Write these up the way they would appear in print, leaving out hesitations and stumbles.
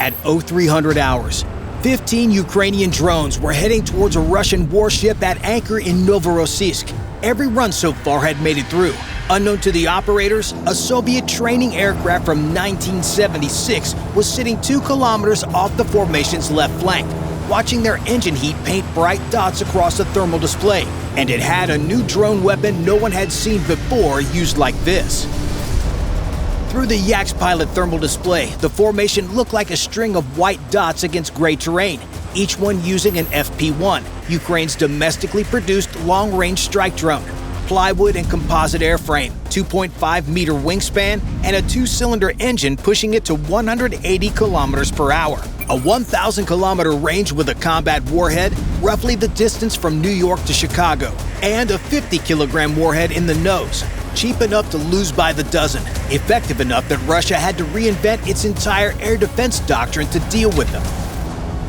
At 0300 hours, 15 Ukrainian drones were heading towards a Russian warship at anchor in Novorossiysk. Every run so far had made it through. Unknown to the operators, a Soviet training aircraft from 1976 was sitting 2 kilometers off the formation's left flank, watching their engine heat paint bright dots across the thermal display. And it had a new drone weapon no one had seen before used like this. Through the Yak's pilot thermal display, the formation looked like a string of white dots against gray terrain, each one using an FP-1, Ukraine's domestically produced long-range strike drone. Plywood and composite airframe, 2.5-meter wingspan, and a 2-cylinder engine pushing it to 180 kilometers per hour. A 1,000-kilometer range with a combat warhead, roughly the distance from New York to Chicago, and a 50-kilogram warhead in the nose. Cheap enough to lose by the dozen, effective enough that Russia had to reinvent its entire air defense doctrine to deal with them.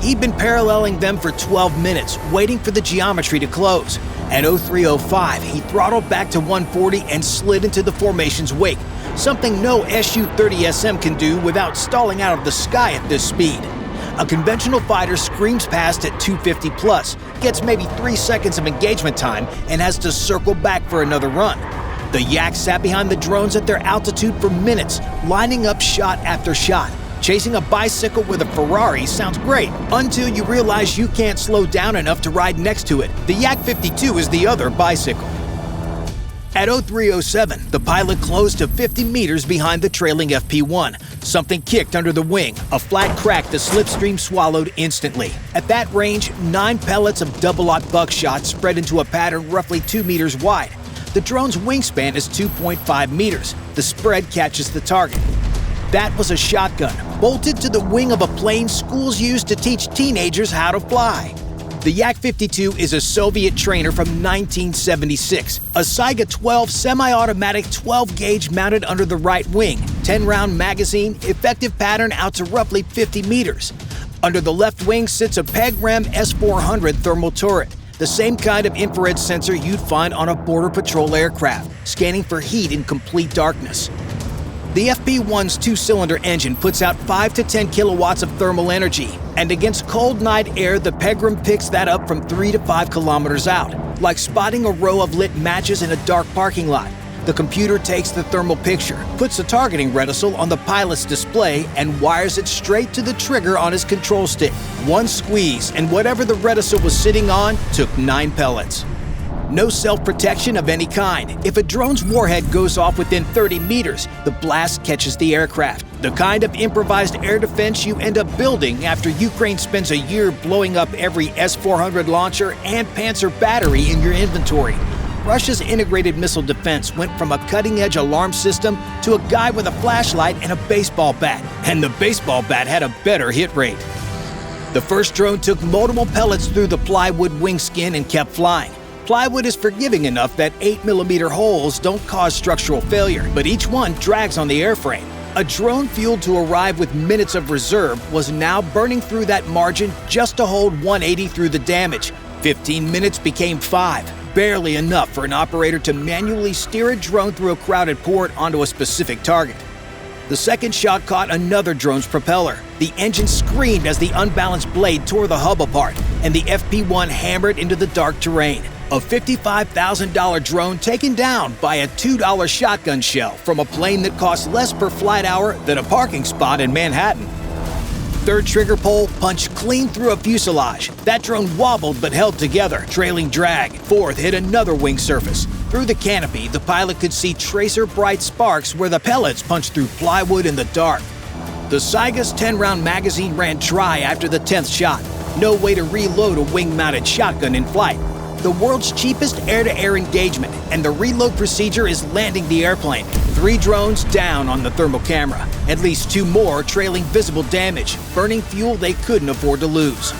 He'd been paralleling them for 12 minutes, waiting for the geometry to close. At 0305, he throttled back to 140 and slid into the formation's wake, something no Su-30SM can do without stalling out of the sky at this speed. A conventional fighter screams past at 250 plus, gets maybe 3 seconds of engagement time, and has to circle back for another run. The Yak sat behind the drones at their altitude for minutes, lining up shot after shot. Chasing a bicycle with a Ferrari sounds great, until you realize you can't slow down enough to ride next to it. The Yak-52 is the other bicycle. At 0307, the pilot closed to 50 meters behind the trailing FP-1. Something kicked under the wing, a flat crack the slipstream swallowed instantly. At that range, 9 pellets of double-aught buckshot spread into a pattern roughly 2 meters wide. The drone's wingspan is 2.5 meters. The spread catches the target. That was a shotgun, bolted to the wing of a plane schools use to teach teenagers how to fly. The Yak-52 is a Soviet trainer from 1976, a Saiga-12 semi-automatic 12-gauge mounted under the right wing, 10-round magazine, effective pattern out to roughly 50 meters. Under the left wing sits a PEG-RAM S-400 thermal turret, the same kind of infrared sensor you'd find on a border patrol aircraft, scanning for heat in complete darkness. The FP-1's 2-cylinder engine puts out 5 to 10 kilowatts of thermal energy, and against cold night air, the PEG-RAM picks that up from 3 to 5 kilometers out, like spotting a row of lit matches in a dark parking lot. The computer takes the thermal picture, puts the targeting reticule on the pilot's display, and wires it straight to the trigger on his control stick. One squeeze, and whatever the reticule was sitting on took 9 pellets. No self-protection of any kind. If a drone's warhead goes off within 30 meters, the blast catches the aircraft. The kind of improvised air defense you end up building after Ukraine spends a year blowing up every S-400 launcher and Panzer battery in your inventory. Russia's integrated missile defense went from a cutting-edge alarm system to a guy with a flashlight and a baseball bat. And the baseball bat had a better hit rate. The first drone took multiple pellets through the plywood wing skin and kept flying. Plywood is forgiving enough that 8mm holes don't cause structural failure, but each one drags on the airframe. A drone fueled to arrive with minutes of reserve was now burning through that margin just to hold 180 through the damage. 15 minutes became 5, barely enough for an operator to manually steer a drone through a crowded port onto a specific target. The second shot caught another drone's propeller. The engine screamed as the unbalanced blade tore the hub apart, and the FP-1 hammered into the dark terrain. A $55,000 drone taken down by a $2 shotgun shell from a plane that costs less per flight hour than a parking spot in Manhattan. Third trigger pull punched clean through a fuselage. That drone wobbled but held together, trailing drag. Fourth hit another wing surface. Through the canopy, the pilot could see tracer bright sparks where the pellets punched through plywood in the dark. The Saiga's 10-round magazine ran dry after the 10th shot. No way to reload a wing-mounted shotgun in flight. The world's cheapest air-to-air engagement, and the reload procedure is landing the airplane. 3 drones down on the thermal camera. At least 2 more trailing visible damage, burning fuel they couldn't afford to lose.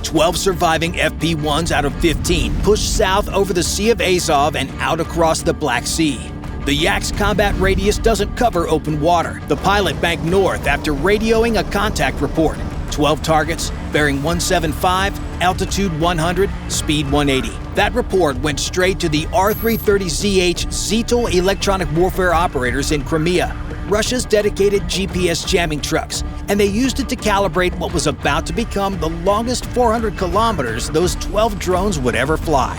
12 surviving FP-1s out of 15 pushed south over the Sea of Azov and out across the Black Sea. The Yak's combat radius doesn't cover open water. The pilot banked north after radioing a contact report. 12 targets, bearing 175, altitude 100, speed 180. That report went straight to the R-330Zh Zhitel electronic warfare operators in Crimea. Russia's dedicated GPS jamming trucks, and they used it to calibrate what was about to become the longest 400 kilometers those 12 drones would ever fly.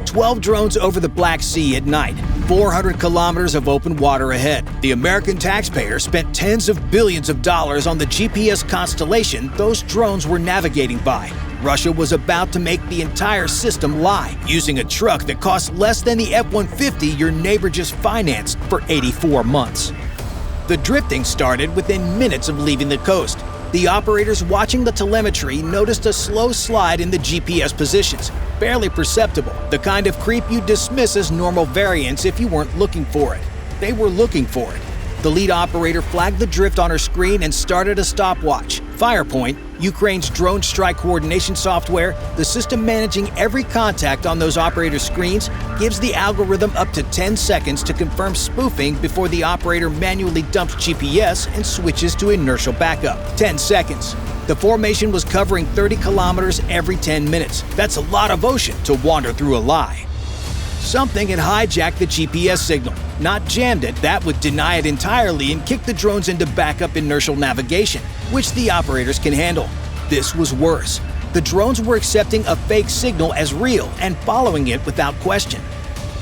12 drones over the Black Sea at night, 400 kilometers of open water ahead. The American taxpayer spent tens of billions of dollars on the GPS constellation those drones were navigating by. Russia was about to make the entire system lie, using a truck that cost less than the F-150 your neighbor just financed for 84 months. The drifting started within minutes of leaving the coast. The operators watching the telemetry noticed a slow slide in the GPS positions, barely perceptible, the kind of creep you dismiss as normal variance if you weren't looking for it. They were looking for it. The lead operator flagged the drift on her screen and started a stopwatch. Firepoint, Ukraine's drone strike coordination software, the system managing every contact on those operators' screens, gives the algorithm up to 10 seconds to confirm spoofing before the operator manually dumps GPS and switches to inertial backup. 10 seconds. The formation was covering 30 kilometers every 10 minutes. That's a lot of ocean to wander through a lie. Something had hijacked the GPS signal. Not jammed it, that would deny it entirely and kick the drones into backup inertial navigation, which the operators can handle. This was worse. The drones were accepting a fake signal as real and following it without question.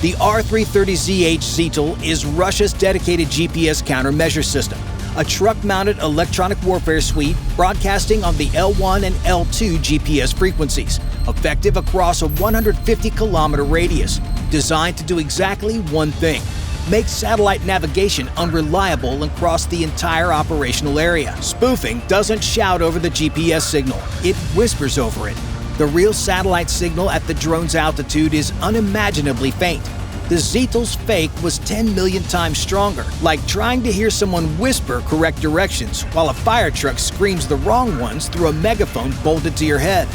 The R-330Zh Zhitel is Russia's dedicated GPS countermeasure system, a truck-mounted electronic warfare suite broadcasting on the L1 and L2 GPS frequencies, effective across a 150-kilometer radius, designed to do exactly one thing: make satellite navigation unreliable across the entire operational area. Spoofing doesn't shout over the GPS signal, it whispers over it. The real satellite signal at the drone's altitude is unimaginably faint. The Zhitel's fake was 10 million times stronger, like trying to hear someone whisper correct directions while a fire truck screams the wrong ones through a megaphone bolted to your head.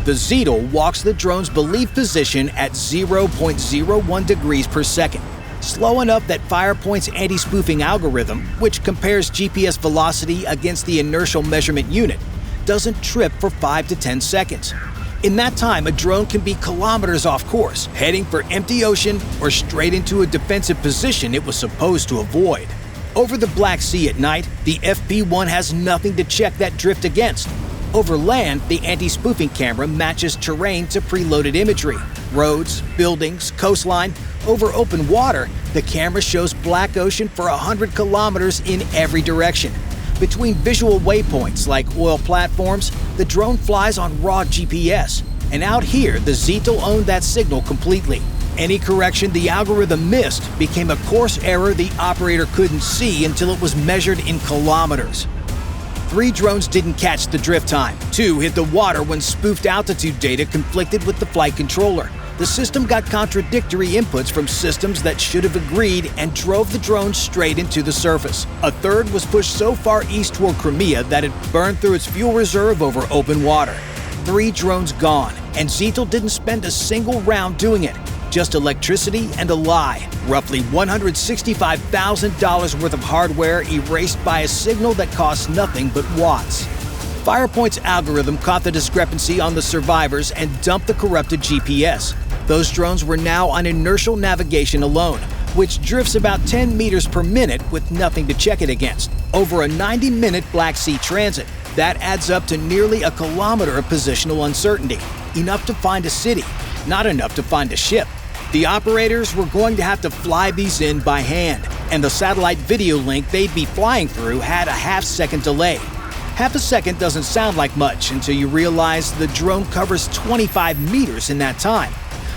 The Zhitel walks the drone's believed position at 0.01 degrees per second, slow enough that Firepoint's anti-spoofing algorithm, which compares GPS velocity against the inertial measurement unit, doesn't trip for 5 to 10 seconds. In that time, a drone can be kilometers off course, heading for empty ocean or straight into a defensive position it was supposed to avoid. Over the Black Sea at night, the FP-1 has nothing to check that drift against. Over land, the anti-spoofing camera matches terrain to preloaded imagery. Roads, buildings, coastline. Over open water, the camera shows black ocean for 100 kilometers in every direction. Between visual waypoints like oil platforms, the drone flies on raw GPS. And out here, the Zhitel owned that signal completely. Any correction the algorithm missed became a course error the operator couldn't see until it was measured in kilometers. 3 drones didn't catch the drift time. 2 hit the water when spoofed altitude data conflicted with the flight controller. The system got contradictory inputs from systems that should have agreed and drove the drone straight into the surface. A third was pushed so far east toward Crimea that it burned through its fuel reserve over open water. 3 drones gone, and Zhitel didn't spend a single round doing it. Just electricity and a lie. Roughly $165,000 worth of hardware erased by a signal that costs nothing but watts. Firepoint's algorithm caught the discrepancy on the survivors and dumped the corrupted GPS. Those drones were now on inertial navigation alone, which drifts about 10 meters per minute with nothing to check it against. Over a 90-minute Black Sea transit, that adds up to nearly a kilometer of positional uncertainty. Enough to find a city, not enough to find a ship. The operators were going to have to fly these in by hand, and the satellite video link they'd be flying through had a half-second delay. Half a second doesn't sound like much until you realize the drone covers 25 meters in that time.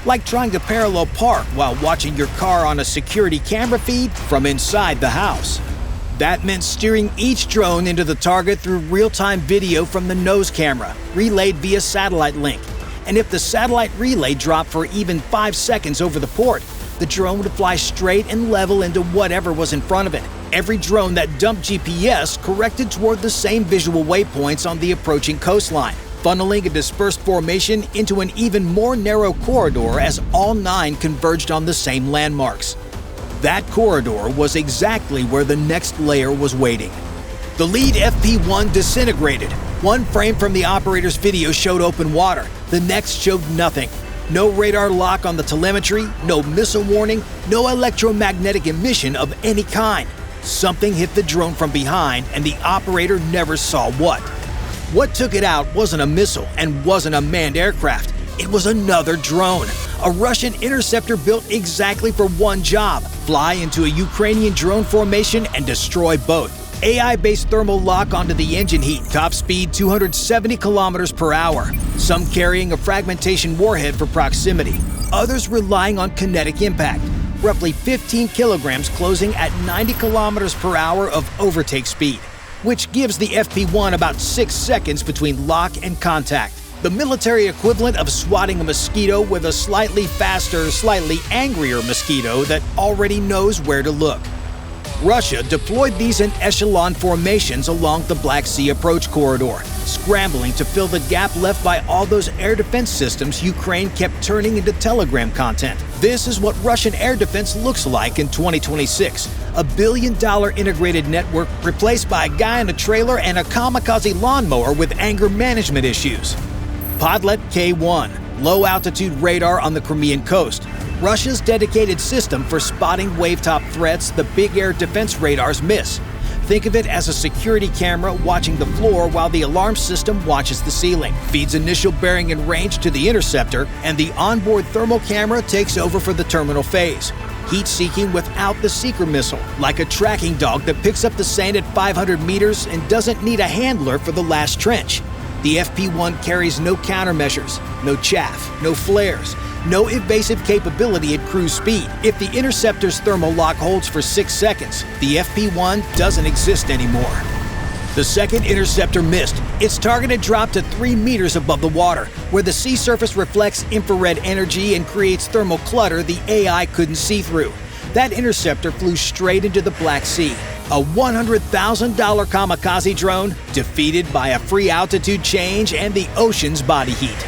Like trying to parallel park while watching your car on a security camera feed from inside the house. That meant steering each drone into the target through real-time video from the nose camera, relayed via satellite link. And if the satellite relay dropped for even 5 seconds over the port, the drone would fly straight and level into whatever was in front of it. Every drone that dumped GPS corrected toward the same visual waypoints on the approaching coastline, funneling a dispersed formation into an even more narrow corridor as all 9 converged on the same landmarks. That corridor was exactly where the next layer was waiting. The lead FP-1 disintegrated. One frame from the operator's video showed open water. The next showed nothing. No radar lock on the telemetry, no missile warning, no electromagnetic emission of any kind. Something hit the drone from behind, and the operator never saw what. What took it out wasn't a missile and wasn't a manned aircraft. It was another drone, a Russian interceptor built exactly for one job: fly into a Ukrainian drone formation and destroy both. AI-based thermal lock onto the engine heat, top speed 270 kilometers per hour. Some carrying a fragmentation warhead for proximity, others relying on kinetic impact. Roughly 15 kilograms closing at 90 kilometers per hour of overtake speed, which gives the FP-1 about 6 seconds between lock and contact. The military equivalent of swatting a mosquito with a slightly faster, slightly angrier mosquito that already knows where to look. Russia deployed these in echelon formations along the Black Sea approach corridor, scrambling to fill the gap left by all those air defense systems Ukraine kept turning into Telegram content. This is what Russian air defense looks like in 2026. A billion-dollar integrated network replaced by a guy in a trailer and a kamikaze lawnmower with anger management issues. Podlet K-1, low-altitude radar on the Crimean coast. Russia's dedicated system for spotting wavetop threats the big air defense radars miss. Think of it as a security camera watching the floor while the alarm system watches the ceiling, feeds initial bearing and range to the interceptor, and the onboard thermal camera takes over for the terminal phase. Heat-seeking without the seeker missile, like a tracking dog that picks up the sand at 500 meters and doesn't need a handler for the last trench. The FP-1 carries no countermeasures, no chaff, no flares, no evasive capability at cruise speed. If the interceptor's thermal lock holds for 6 seconds, the FP-1 doesn't exist anymore. The second interceptor missed. Its target had dropped to 3 meters above the water, where the sea surface reflects infrared energy and creates thermal clutter the AI couldn't see through. That interceptor flew straight into the Black Sea. A $100,000 kamikaze drone defeated by a free altitude change and the ocean's body heat.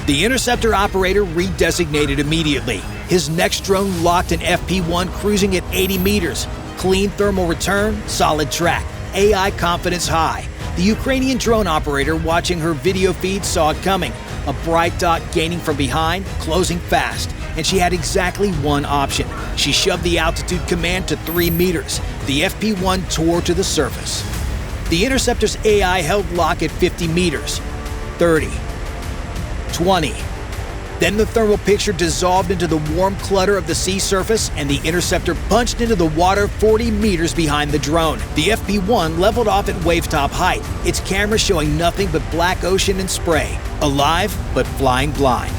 The interceptor operator redesignated immediately. His next drone locked an FP-1 cruising at 80 meters. Clean thermal return, solid track, AI confidence high. The Ukrainian drone operator watching her video feed saw it coming. A bright dot gaining from behind, closing fast. And she had exactly one option. She shoved the altitude command to 3 meters. The FP-1 tore to the surface. The interceptor's AI held lock at 50 meters. 30. 20. Then the thermal picture dissolved into the warm clutter of the sea surface, and the interceptor punched into the water 40 meters behind the drone. The FP-1 leveled off at wavetop height, its camera showing nothing but black ocean and spray. Alive, but flying blind.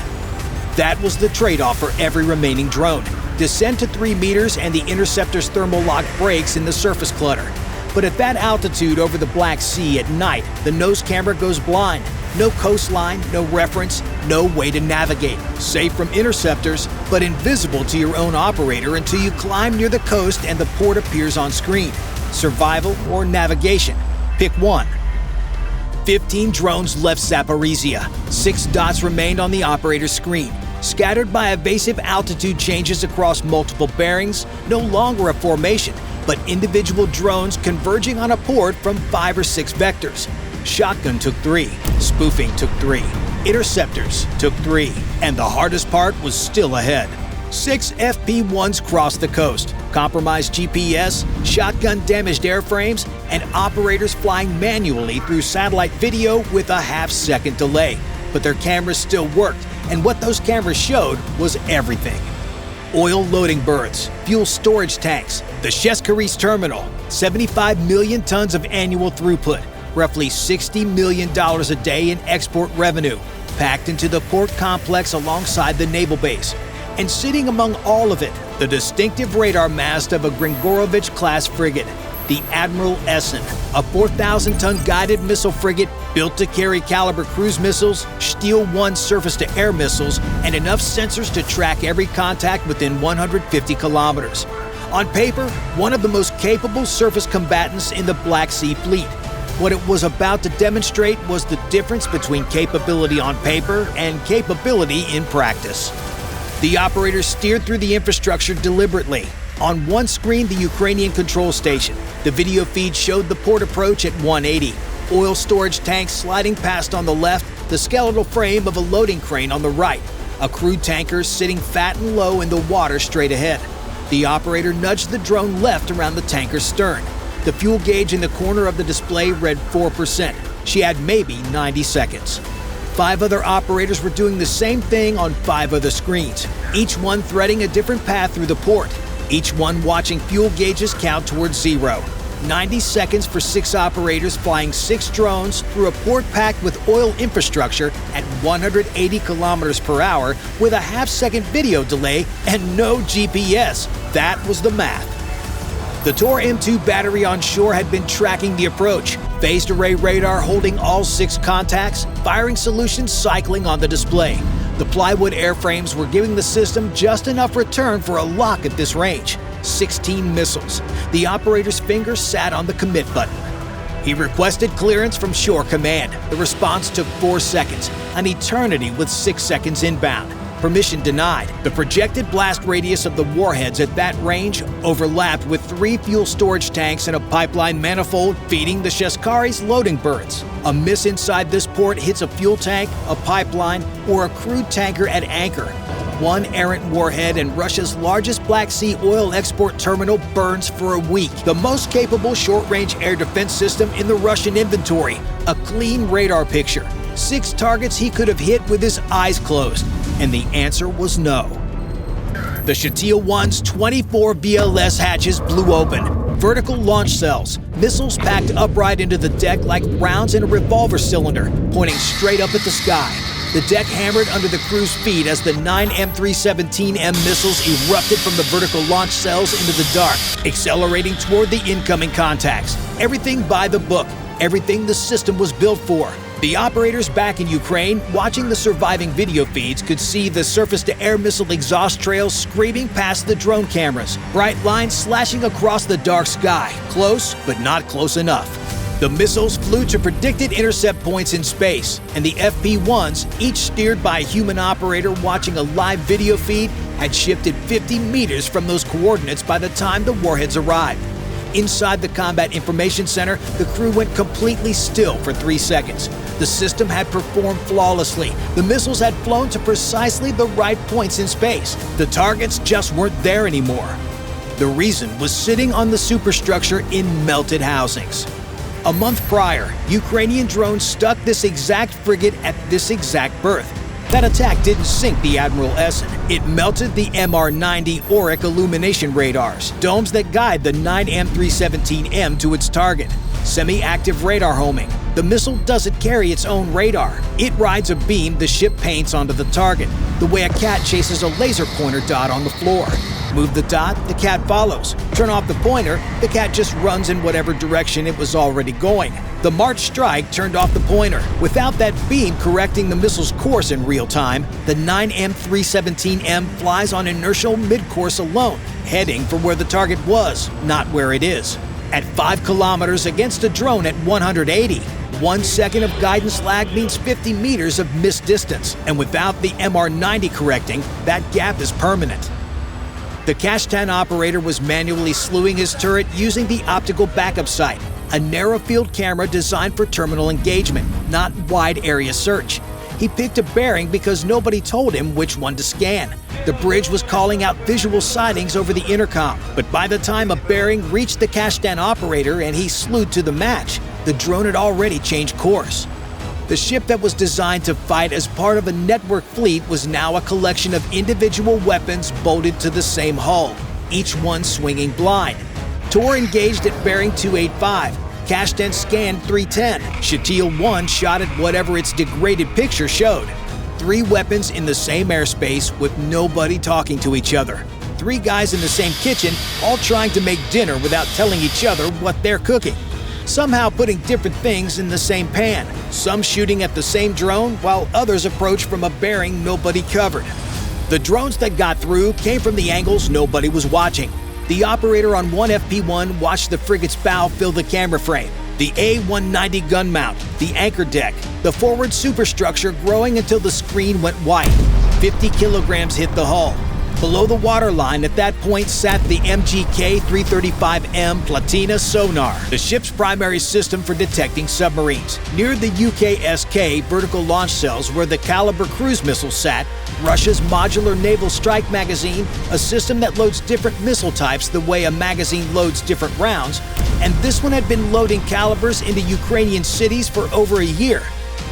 That was the trade-off for every remaining drone. Descend to 3 meters and the interceptor's thermal lock breaks in the surface clutter. But at that altitude over the Black Sea at night, the nose camera goes blind. No coastline, no reference, no way to navigate. Safe from interceptors, but invisible to your own operator until you climb near the coast and the port appears on screen. Survival or navigation? Pick one. 15 drones left Zaporizhzhia. 6 dots remained on the operator's screen. Scattered by evasive altitude changes across multiple bearings, no longer a formation, but individual drones converging on a port from 5 or 6 vectors. Shotgun took 3, spoofing took 3, interceptors took 3, and the hardest part was still ahead. 6 FP-1s crossed the coast, compromised GPS, shotgun damaged airframes, and operators flying manually through satellite video with a half-second delay. But their cameras still worked, and what those cameras showed was everything. Oil loading berths, fuel storage tanks, the Cheskharis terminal, 75 million tons of annual throughput, roughly $60 million a day in export revenue, packed into the port complex alongside the naval base. And sitting among all of it, the distinctive radar mast of a Grigorovich-class frigate, the Admiral Essen, a 4,000-ton guided missile frigate built to carry caliber cruise missiles, Steel 1 surface-to-air missiles, and enough sensors to track every contact within 150 kilometers. On paper, one of the most capable surface combatants in the Black Sea Fleet. What it was about to demonstrate was the difference between capability on paper and capability in practice. The operator steered through the infrastructure deliberately. On one screen, the Ukrainian control station. The video feed showed the port approach at 180. Oil storage tanks sliding past on the left, the skeletal frame of a loading crane on the right. A crude tanker sitting fat and low in the water straight ahead. The operator nudged the drone left around the tanker's stern. The fuel gauge in the corner of the display read 4%. She had maybe 90 seconds. 5 other operators were doing the same thing on 5 other screens, each one threading a different path through the port, each one watching fuel gauges count towards 0. 90 seconds for 6 operators flying 6 drones through a port packed with oil infrastructure at 180 kilometers per hour with a half-second video delay and no GPS. That was the math. The Tor M2 battery on shore had been tracking the approach, phased array radar holding all 6 contacts, firing solutions cycling on the display. The plywood airframes were giving the system just enough return for a lock at this range. 16 missiles. The operator's finger sat on the commit button. He requested clearance from Shore Command. The response took 4 seconds, an eternity with 6 seconds inbound. Permission denied. The projected blast radius of the warheads at that range overlapped with 3 fuel storage tanks and a pipeline manifold feeding the Sheskari's loading berths. A miss inside this port hits a fuel tank, a pipeline, or a crude tanker at anchor. 1 errant warhead and Russia's largest Black Sea oil export terminal burns for a week. The most capable short-range air defense system in the Russian inventory. A clean radar picture. 6 targets he could have hit with his eyes closed. And the answer was no. The Zhitel 1's 24 VLS hatches blew open. Vertical launch cells, missiles packed upright into the deck like rounds in a revolver cylinder, pointing straight up at the sky. The deck hammered under the crew's feet as the 9 M317M missiles erupted from the vertical launch cells into the dark, accelerating toward the incoming contacts. Everything by the book, everything the system was built for. The operators back in Ukraine, watching the surviving video feeds, could see the surface-to-air missile exhaust trails screaming past the drone cameras, bright lines slashing across the dark sky, close but not close enough. The missiles flew to predicted intercept points in space, and the FP-1s, each steered by a human operator watching a live video feed, had shifted 50 meters from those coordinates by the time the warheads arrived. Inside the Combat Information Center, the crew went completely still for 3 seconds. The system had performed flawlessly. The missiles had flown to precisely the right points in space. The targets just weren't there anymore. The reason was sitting on the superstructure in melted housings. A month prior, Ukrainian drones stuck this exact frigate at this exact berth. That attack didn't sink the Admiral Essen. It melted the MR-90 Auric illumination radars, domes that guide the 9 M317M to its target. Semi-active radar homing. The missile doesn't carry its own radar. It rides a beam the ship paints onto the target, the way a cat chases a laser pointer dot on the floor. Move the dot, the cat follows. Turn off the pointer, the cat just runs in whatever direction it was already going. The March strike turned off the pointer. Without that beam correcting the missile's course in real time, the 9 M317M flies on inertial mid-course alone, heading for where the target was, not where it is. At 5 kilometers against a drone at 180, 1 second of guidance lag means 50 meters of missed distance, and without the MR-90 correcting, that gap is permanent. The Kashtan operator was manually slewing his turret using the optical backup sight, a narrow-field camera designed for terminal engagement, not wide-area search. He picked a bearing because nobody told him which one to scan. The bridge was calling out visual sightings over the intercom, but by the time a bearing reached the Kashtan operator and he slewed to the match, the drone had already changed course. The ship that was designed to fight as part of a network fleet was now a collection of individual weapons bolted to the same hull, each one swinging blind. Tor engaged at bearing 285. Kashtan scanned 310. Zhitel 1 shot at whatever its degraded picture showed. 3 weapons in the same airspace with nobody talking to each other. 3 guys in the same kitchen, all trying to make dinner without telling each other what they're cooking. Somehow putting different things in the same pan. Some shooting at the same drone, while others approached from a bearing nobody covered. The drones that got through came from the angles nobody was watching. The operator on one FP-1 watched the frigate's bow fill the camera frame, the A-190 gun mount, the anchor deck, the forward superstructure growing until the screen went white. 50 kilograms hit the hull. Below the waterline at that point sat the MGK 335M Platina sonar, the ship's primary system for detecting submarines. Near the UKSK vertical launch cells where the Caliber cruise missile sat, Russia's modular naval strike magazine, a system that loads different missile types the way a magazine loads different rounds, and this one had been loading Calibers into Ukrainian cities for over a year.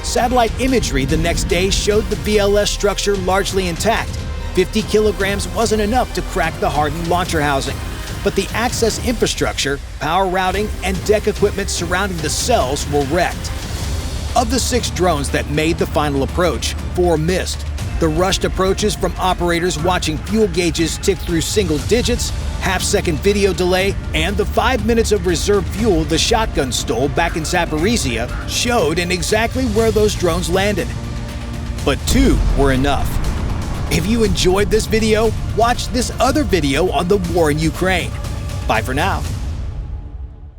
Satellite imagery the next day showed the VLS structure largely intact. 50 kilograms wasn't enough to crack the hardened launcher housing, but the access infrastructure, power routing, and deck equipment surrounding the cells were wrecked. Of the 6 drones that made the final approach, 4 missed. The rushed approaches from operators watching fuel gauges tick through single digits, half-second video delay, and the 5 minutes of reserve fuel the shotgun stole back in Zaporizhzhia showed in exactly where those drones landed. But 2 were enough. If you enjoyed this video, watch this other video on the war in Ukraine. Bye for now.